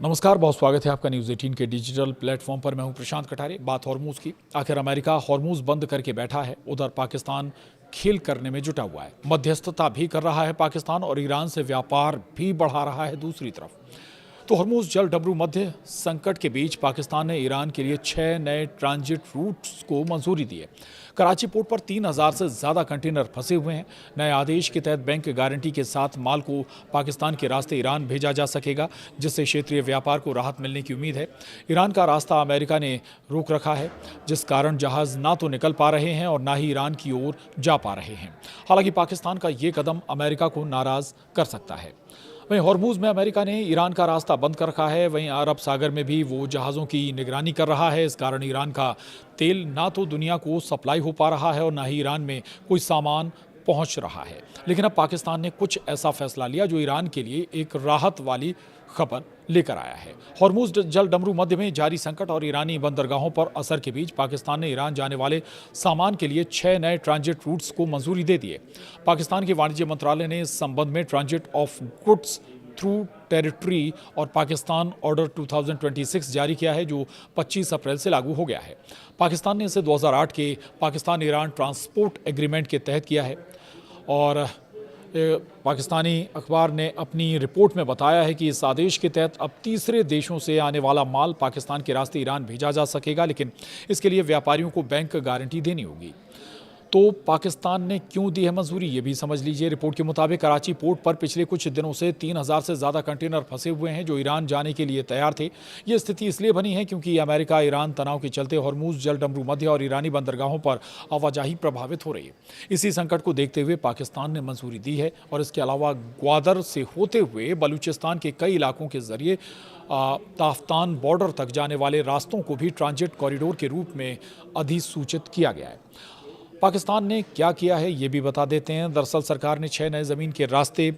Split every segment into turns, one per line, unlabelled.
नमस्कार, बहुत स्वागत है आपका न्यूज़ 18 के डिजिटल प्लेटफॉर्म पर। मैं हूं प्रशांत कठारे। बात हॉर्मूज़ की। आखिर अमेरिका हॉर्मूज़ बंद करके बैठा है, उधर पाकिस्तान खेल करने में जुटा हुआ है। मध्यस्थता भी कर रहा है पाकिस्तान और ईरान से व्यापार भी बढ़ा रहा है दूसरी तरफ। तो हॉर्मूज़ जल डमरू मध्य संकट के बीच पाकिस्तान ने ईरान के लिए 6 नए ट्रांजिट रूट्स को मंजूरी दी है। कराची पोर्ट पर 3000 से ज़्यादा कंटेनर फंसे हुए हैं। नए आदेश के तहत बैंक गारंटी के साथ माल को पाकिस्तान के रास्ते ईरान भेजा जा सकेगा, जिससे क्षेत्रीय व्यापार को राहत मिलने की उम्मीद है। ईरान का रास्ता अमेरिका ने रोक रखा है, जिस कारण जहाज़ ना तो निकल पा रहे हैं और ना ही ईरान की ओर जा पा रहे हैं। हालांकि पाकिस्तान का ये कदम अमेरिका को नाराज़ कर सकता है। वहीं हॉर्मूज़ में अमेरिका ने ईरान का रास्ता बंद कर रखा है। वहीं अरब सागर में भी वो जहाज़ों की निगरानी कर रहा है। इस कारण ईरान का तेल ना तो दुनिया को सप्लाई हो पा रहा है और ना ही ईरान में कोई सामान पहुंच रहा है। लेकिन अब पाकिस्तान ने कुछ ऐसा फैसला लिया जो ईरान के लिए एक राहत वाली खबर लेकर आया है। हॉर्मूज़ जल डमरू मध्य में जारी संकट और ईरानी बंदरगाहों पर असर के बीच पाकिस्तान ने ईरान जाने वाले सामान के लिए 6 नए ट्रांजिट रूट्स को मंजूरी दे दी है। पाकिस्तान के वाणिज्य मंत्रालय ने इस संबंध में transit of goods through territory और पाकिस्तान ऑर्डर 2026 जारी किया है, जो 25 अप्रैल से लागू हो गया है। पाकिस्तान ने इसे 2008 के पाकिस्तान ईरान ट्रांसपोर्ट एग्रीमेंट के तहत किया है और पाकिस्तानी अखबार ने अपनी रिपोर्ट में बताया है कि इस आदेश के तहत अब तीसरे देशों से आने वाला माल पाकिस्तान के रास्ते ईरान भेजा जा सकेगा, लेकिन इसके लिए व्यापारियों को बैंक गारंटी देनी होगी। तो पाकिस्तान ने क्यों दी है मंजूरी, ये भी समझ लीजिए। रिपोर्ट के मुताबिक कराची पोर्ट पर पिछले कुछ दिनों से 3000 से ज़्यादा कंटेनर फंसे हुए हैं जो ईरान जाने के लिए तैयार थे। ये स्थिति इसलिए बनी है क्योंकि अमेरिका ईरान तनाव के चलते हॉर्मूज़ जल डमरू मध्य और ईरानी बंदरगाहों पर आवाजाही प्रभावित हो रही है। इसी संकट को देखते हुए पाकिस्तान ने मंजूरी दी है और इसके अलावा ग्वादर से होते हुए बलूचिस्तान के कई इलाकों के जरिए ताफ्तान बॉर्डर तक जाने वाले रास्तों को भी ट्रांजिट कॉरिडोर के रूप में अधिसूचित किया गया है। पाकिस्तान ने क्या किया है ये भी बता देते हैं। दरअसल सरकार ने 6 नए ज़मीन के रास्ते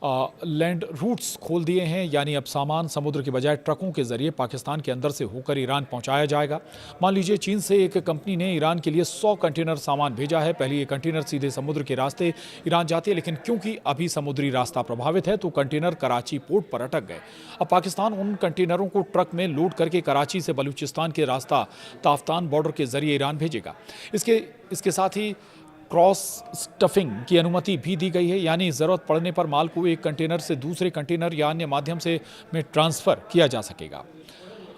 लैंड रूट्स खोल दिए हैं, यानी अब सामान समुद्र के बजाय ट्रकों के जरिए पाकिस्तान के अंदर से होकर ईरान पहुंचाया जाएगा। मान लीजिए चीन से एक कंपनी ने ईरान के लिए 100 कंटेनर सामान भेजा है। पहले ये कंटेनर सीधे समुद्र के रास्ते ईरान जाते, लेकिन क्योंकि अभी समुद्री रास्ता प्रभावित है तो कंटेनर कराची पोर्ट पर अटक गए। अब पाकिस्तान उन कंटेनरों को ट्रक में लोड करके कराची से बलूचिस्तान के रास्ता ताफ्तान बॉर्डर के जरिए ईरान भेजेगा। इसके साथ ही क्रॉस स्टफिंग की अनुमति भी दी गई है, यानी ज़रूरत पड़ने पर माल को एक कंटेनर से दूसरे कंटेनर या अन्य माध्यम से में ट्रांसफ़र किया जा सकेगा।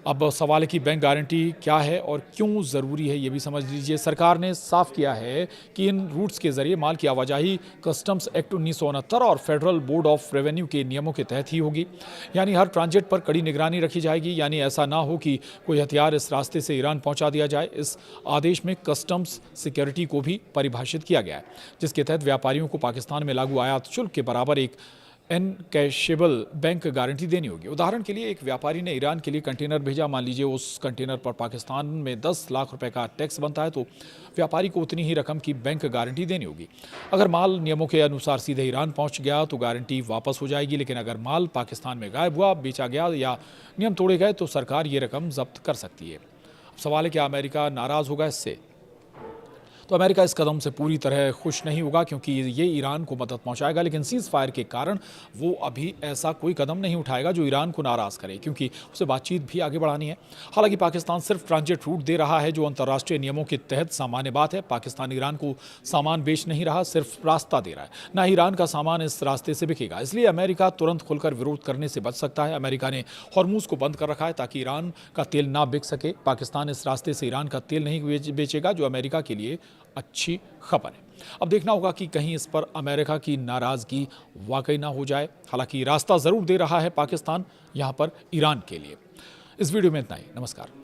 अब सवाल है कि बैंक गारंटी क्या है और क्यों ज़रूरी है, ये भी समझ लीजिए। सरकार ने साफ किया है कि इन रूट्स के ज़रिए माल की आवाजाही कस्टम्स एक्ट 1969 और फेडरल बोर्ड ऑफ रेवेन्यू के नियमों के तहत ही होगी। यानी हर ट्रांजिट पर कड़ी निगरानी रखी जाएगी, यानी ऐसा ना हो कि कोई हथियार इस रास्ते से ईरान पहुंचा दिया जाए। इस आदेश में कस्टम्स सिक्योरिटी को भी परिभाषित किया गया है, जिसके तहत व्यापारियों को पाकिस्तान में लागू आयात शुल्क के बराबर एक एनकैशेबल बैंक गारंटी देनी होगी। उदाहरण के लिए एक व्यापारी ने ईरान के लिए कंटेनर भेजा, मान लीजिए उस कंटेनर पर पाकिस्तान में 10 लाख रुपए का टैक्स बनता है, तो व्यापारी को उतनी ही रकम की बैंक गारंटी देनी होगी। अगर माल नियमों के अनुसार सीधे ईरान पहुंच गया तो गारंटी वापस हो जाएगी, लेकिन अगर माल पाकिस्तान में गायब हुआ, बेचा गया या नियम तोड़े गए तो सरकार ये रकम जब्त कर सकती है। अब सवाल है क्या अमेरिका नाराज़ होगा इससे? तो अमेरिका इस कदम से पूरी तरह खुश नहीं होगा, क्योंकि ये ईरान को मदद पहुंचाएगा, लेकिन सीज़ फायर के कारण वो अभी ऐसा कोई कदम नहीं उठाएगा जो ईरान को नाराज़ करे, क्योंकि उसे बातचीत भी आगे बढ़ानी है। हालांकि पाकिस्तान सिर्फ ट्रांजिट रूट दे रहा है, जो अंतर्राष्ट्रीय नियमों के तहत सामान्य बात है। पाकिस्तान ईरान को सामान बेच नहीं रहा, सिर्फ रास्ता दे रहा है। ना ईरान का सामान इस रास्ते से बिकेगा, इसलिए अमेरिका तुरंत खुलकर विरोध करने से बच सकता है। अमेरिका ने हॉर्मूज़ को बंद कर रखा है ताकि ईरान का तेल ना बिक सके। पाकिस्तान इस रास्ते से ईरान का तेल नहीं बेचेगा, जो अमेरिका के लिए अच्छी खबर है। अब देखना होगा कि कहीं इस पर अमेरिका की नाराज़गी वाकई ना हो जाए। हालांकि रास्ता ज़रूर दे रहा है पाकिस्तान यहाँ पर ईरान के लिए। इस वीडियो में इतना ही। नमस्कार।